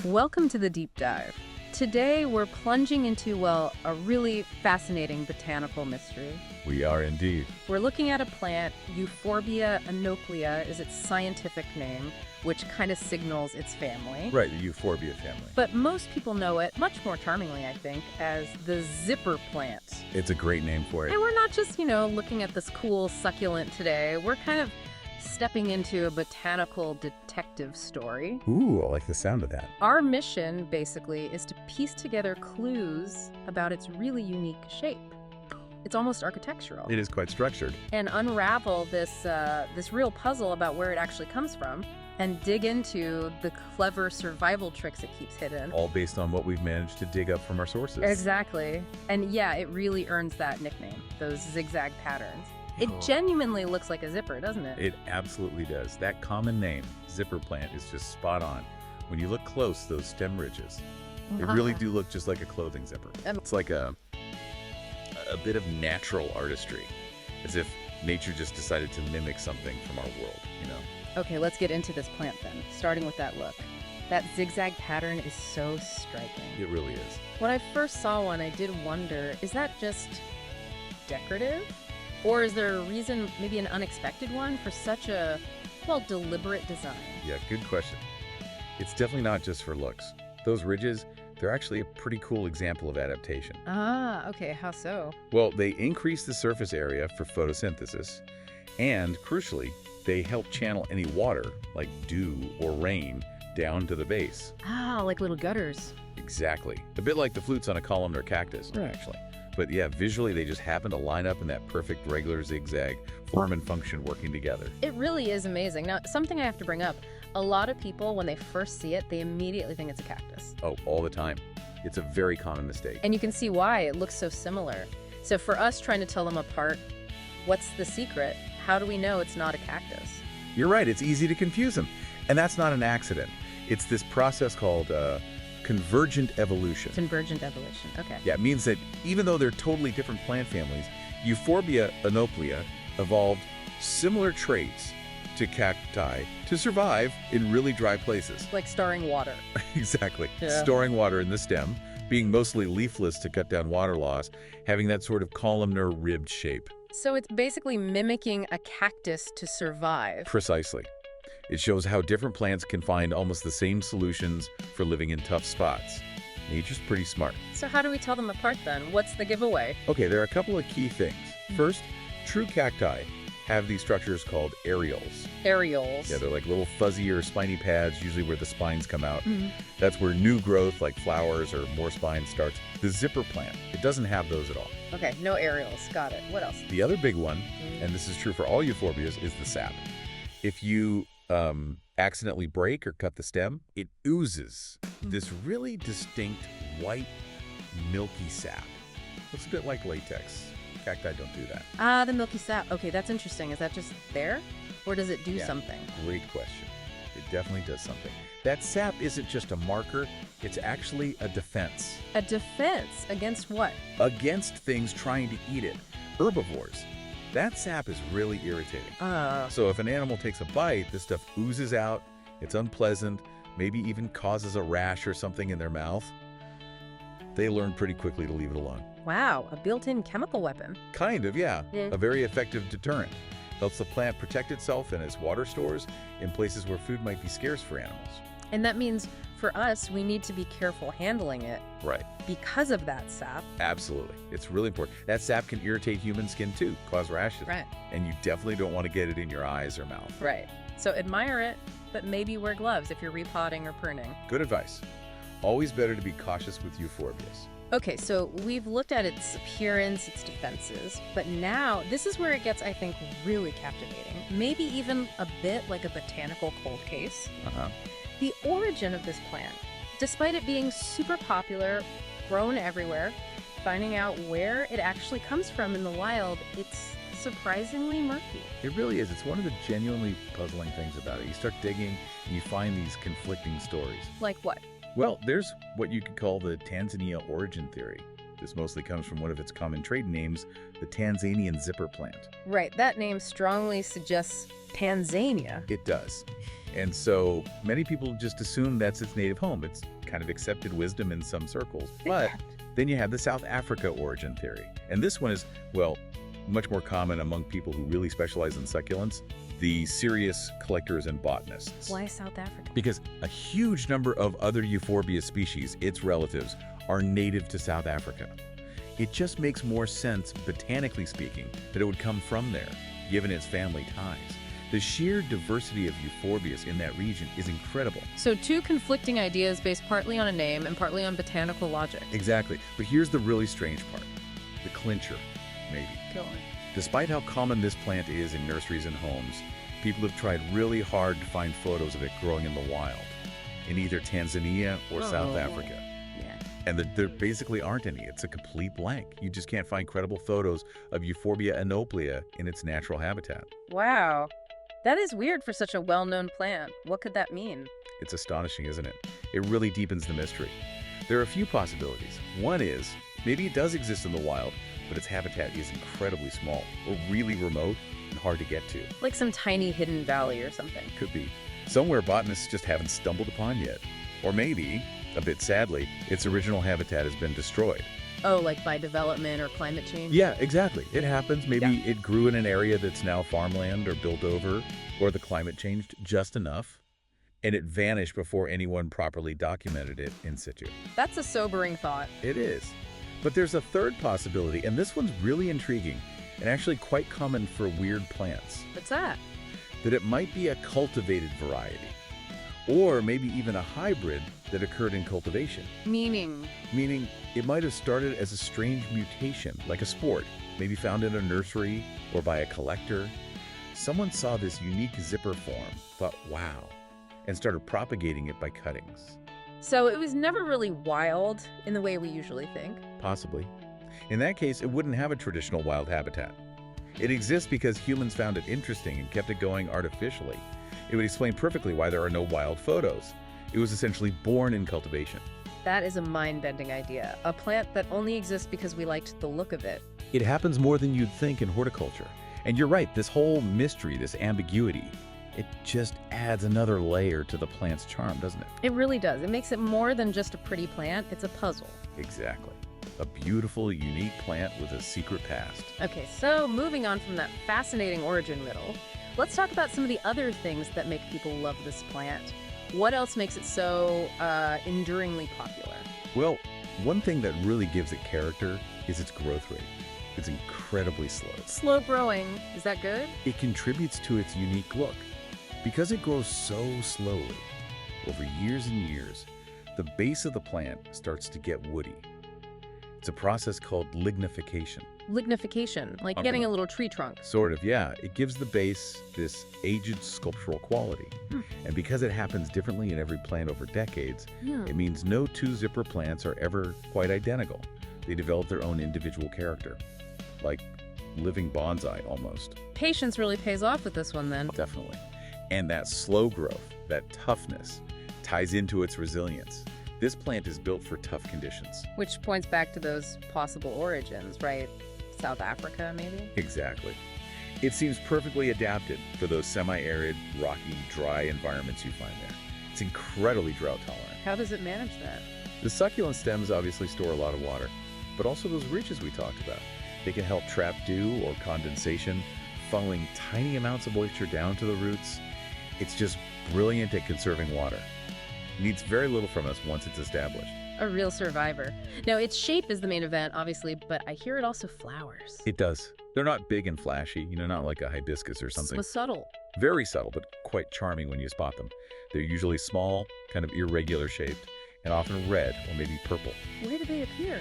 Welcome to the deep dive. Today we're plunging into, well, a really fascinating botanical mystery. We are indeed. We're looking at a plant, Euphorbia anoplia is its scientific name, which kind of signals its family. Right, the Euphorbia family. But most people know it, much more charmingly, I think, as the zipper plant. It's a great name for it. And we're not just, looking at this cool succulent today. We're kind of stepping into a botanical detective story. Ooh, I like the sound of that. Our mission, basically, is to piece together clues about its really unique shape. It's almost architectural. It is quite structured. And unravel this real puzzle about where it actually comes from and dig into the clever survival tricks it keeps hidden. All based on what we've managed to dig up from our sources. Exactly. And yeah, it really earns that nickname, those zigzag patterns. It genuinely looks like a zipper, doesn't it? It absolutely does. That common name, zipper plant, is just spot on. When you look close, those stem ridges, they really do look just like a clothing zipper. It's like a bit of natural artistry, as if nature just decided to mimic something from our world, Okay, let's get into this plant then, starting with that look. That zigzag pattern is so striking. It really is. When I first saw one, I did wonder, is that just decorative? Or is there a reason, maybe an unexpected one, for such a, deliberate design? Yeah, good question. It's definitely not just for looks. Those ridges, they're actually a pretty cool example of adaptation. Ah, okay, how so? Well, they increase the surface area for photosynthesis, and crucially, they help channel any water, like dew or rain, down to the base. Ah, like little gutters. Exactly. A bit like the flutes on a columnar cactus, actually. But yeah, visually they just happen to line up in that perfect regular zigzag, form and function working together. It really is amazing. Now, something I have to bring up, a lot of people, when they first see it, they immediately think it's a cactus. Oh, all the time. It's a very common mistake. And you can see why. It looks so similar. So for us trying to tell them apart, what's the secret? How do we know it's not a cactus? You're right, it's easy to confuse them. And that's not an accident. It's this process called convergent evolution. Convergent evolution, okay. Yeah, it means that even though they're totally different plant families, Euphorbia anoplia evolved similar traits to cacti to survive in really dry places. Like storing water. Exactly. Yeah. Storing water in the stem, being mostly leafless to cut down water loss, having that sort of columnar ribbed shape. So it's basically mimicking a cactus to survive. Precisely. It shows how different plants can find almost the same solutions for living in tough spots. Nature's pretty smart. So how do we tell them apart then? What's the giveaway? Okay, there are a couple of key things. First, true cacti have these structures called areoles. Areoles. Yeah, they're like little fuzzy or spiny pads, usually where the spines come out. That's where new growth, like flowers or more spines, starts. The zipper plant, it doesn't have those at all. Okay, no areoles. Got it. What else? The other big one, and this is true for all euphorbias, is the sap. If you accidentally break or cut the stem, it oozes this really distinct white, milky sap. Looks a bit like latex. Cacti don't do that. Ah, the milky sap. Okay, that's interesting. Is that just there? Or does it do something? Great question. It definitely does something. That sap isn't just a marker, it's actually a defense. A defense against what? Against things trying to eat it. Herbivores. That sap is really irritating. So if an animal takes a bite, this stuff oozes out, it's unpleasant, maybe even causes a rash or something in their mouth. They learn pretty quickly to leave it alone. Wow, a built-in chemical weapon. Kind of, yeah. A very effective deterrent. Helps the plant protect itself and its water stores in places where food might be scarce for animals. And that means for us, we need to be careful handling it. Right. Because of that sap. Absolutely. It's really important. That sap can irritate human skin too, cause rashes. Right. And you definitely don't want to get it in your eyes or mouth. Right. So admire it, but maybe wear gloves if you're repotting or pruning. Good advice. Always better to be cautious with euphorbias. Okay, so we've looked at its appearance, its defenses, but now this is where it gets, I think, really captivating. Maybe even a bit like a botanical cold case. The origin of this plant, despite it being super popular, grown everywhere, finding out where it actually comes from in the wild, it's surprisingly murky. It really is. It's one of the genuinely puzzling things about it. You start digging and you find these conflicting stories. Like what? Well, there's what you could call the Tanzania origin theory. This mostly comes from one of its common trade names, the Tanzanian zipper plant. Right, that name strongly suggests Tanzania. It does. And so many people just assume that's its native home. It's kind of accepted wisdom in some circles. But then you have the South Africa origin theory. And this one is, well, much more common among people who really specialize in succulents, the serious collectors and botanists. Why South Africa? Because a huge number of other Euphorbia species, its relatives, are native to South Africa. It just makes more sense, botanically speaking, that it would come from there, given its family ties. The sheer diversity of Euphorbias in that region is incredible. So two conflicting ideas based partly on a name and partly on botanical logic. Exactly. But here's the really strange part. The clincher, maybe. Go on. Despite how common this plant is in nurseries and homes, people have tried really hard to find photos of it growing in the wild, in either Tanzania or South Africa. Yeah. And there basically aren't any. It's a complete blank. You just can't find credible photos of Euphorbia anoplia in its natural habitat. Wow. That is weird for such a well-known plant. What could that mean? It's astonishing, isn't it? It really deepens the mystery. There are a few possibilities. One is, maybe it does exist in the wild, but its habitat is incredibly small, or really remote and hard to get to. Like some tiny hidden valley or something. Could be. Somewhere botanists just haven't stumbled upon yet. Or maybe, a bit sadly, its original habitat has been destroyed. Oh, like by development or climate change? Yeah, exactly. It happens. Maybe it grew in an area that's now farmland or built over, or the climate changed just enough, and it vanished before anyone properly documented it in situ. That's a sobering thought. It is. But there's a third possibility, and this one's really intriguing and actually quite common for weird plants. What's that? That it might be a cultivated variety, or maybe even a hybrid that occurred in cultivation. Meaning it might have started as a strange mutation, like a sport, maybe found in a nursery or by a collector. Someone saw this unique zipper form, thought, wow, and started propagating it by cuttings. So it was never really wild in the way we usually think? Possibly. In that case, it wouldn't have a traditional wild habitat. It exists because humans found it interesting and kept it going artificially. It would explain perfectly why there are no wild photos. It was essentially born in cultivation. That is a mind-bending idea. A plant that only exists because we liked the look of it. It happens more than you'd think in horticulture. And you're right, this whole mystery, this ambiguity, it just adds another layer to the plant's charm, doesn't it? It really does. It makes it more than just a pretty plant. It's a puzzle. Exactly. A beautiful, unique plant with a secret past. Okay, so moving on from that fascinating origin riddle, let's talk about some of the other things that make people love this plant. What else makes it so enduringly popular? Well, one thing that really gives it character is its growth rate. It's incredibly slow. Slow growing. Is that good? It contributes to its unique look. Because it grows so slowly, over years and years, the base of the plant starts to get woody. It's a process called lignification. Lignification, like getting a little tree trunk. Sort of, yeah. It gives the base this aged sculptural quality. And because it happens differently in every plant over decades, it means no two zipper plants are ever quite identical. They develop their own individual character, like living bonsai almost. Patience really pays off with this one then. Definitely. And that slow growth, that toughness, ties into its resilience. This plant is built for tough conditions. Which points back to those possible origins, right? South Africa, maybe? Exactly. It seems perfectly adapted for those semi-arid, rocky, dry environments you find there. It's incredibly drought tolerant. How does it manage that? The succulent stems obviously store a lot of water, but also those ridges we talked about. They can help trap dew or condensation, funneling tiny amounts of moisture down to the roots. It's just brilliant at conserving water. It needs very little from us once it's established. A real survivor. Now, its shape is the main event, obviously, but I hear it also flowers. It does. They're not big and flashy, not like a hibiscus or something. It's subtle. Very subtle, but quite charming when you spot them. They're usually small, kind of irregular shaped, and often red or maybe purple. Where do they appear?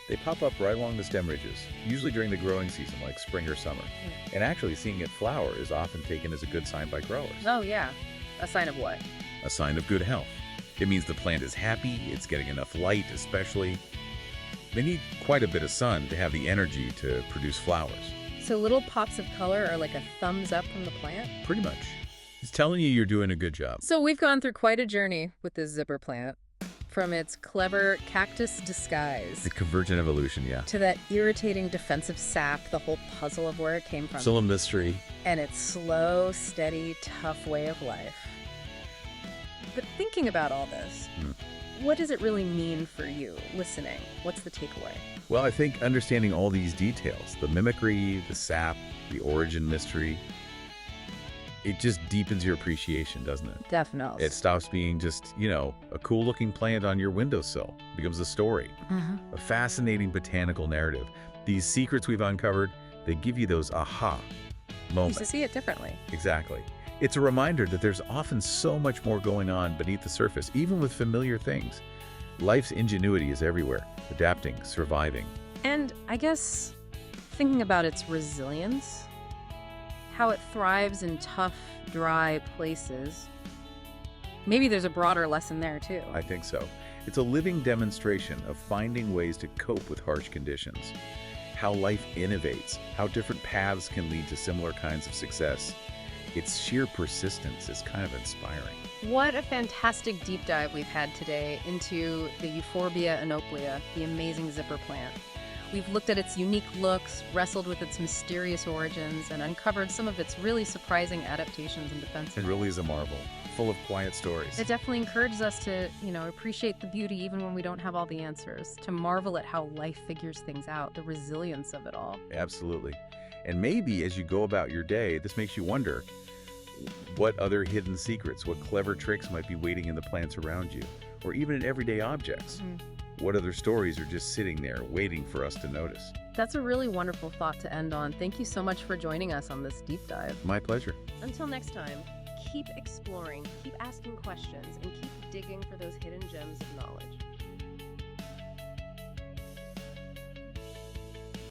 They pop up right along the stem ridges, usually during the growing season, like spring or summer. And actually, seeing it flower is often taken as a good sign by growers. Oh, yeah. A sign of what? A sign of good health. It means the plant is happy, it's getting enough light especially. They need quite a bit of sun to have the energy to produce flowers. So little pops of color are like a thumbs up from the plant? Pretty much. It's telling you you're doing a good job. So we've gone through quite a journey with this zipper plant. From its clever cactus disguise. The convergent evolution, yeah. To that irritating defensive sap, the whole puzzle of where it came from. Still a mystery. And its slow, steady, tough way of life. But thinking about all this, what does it really mean for you listening? What's the takeaway? Well, I think understanding all these details, the mimicry, the sap, the origin mystery, it just deepens your appreciation, doesn't it? Definitely. It stops being just, a cool-looking plant on your windowsill. It becomes a story, a fascinating botanical narrative. These secrets we've uncovered, they give you those aha moments. You see it differently. Exactly. It's a reminder that there's often so much more going on beneath the surface, even with familiar things. Life's ingenuity is everywhere, adapting, surviving. And I guess thinking about its resilience, how it thrives in tough, dry places, maybe there's a broader lesson there too. I think so. It's a living demonstration of finding ways to cope with harsh conditions, how life innovates, how different paths can lead to similar kinds of success. Its sheer persistence is kind of inspiring. What a fantastic deep dive we've had today into the Euphorbia anoplia, the amazing zipper plant. We've looked at its unique looks, wrestled with its mysterious origins, and uncovered some of its really surprising adaptations and defenses. It really is a marvel, full of quiet stories. It definitely encourages us to, appreciate the beauty even when we don't have all the answers, to marvel at how life figures things out, the resilience of it all. Absolutely. And maybe as you go about your day, this makes you wonder what other hidden secrets, what clever tricks might be waiting in the plants around you, or even in everyday objects. What other stories are just sitting there waiting for us to notice? That's a really wonderful thought to end on. Thank you so much for joining us on this deep dive. My pleasure. Until next time, keep exploring, keep asking questions, and keep digging for those hidden gems of knowledge.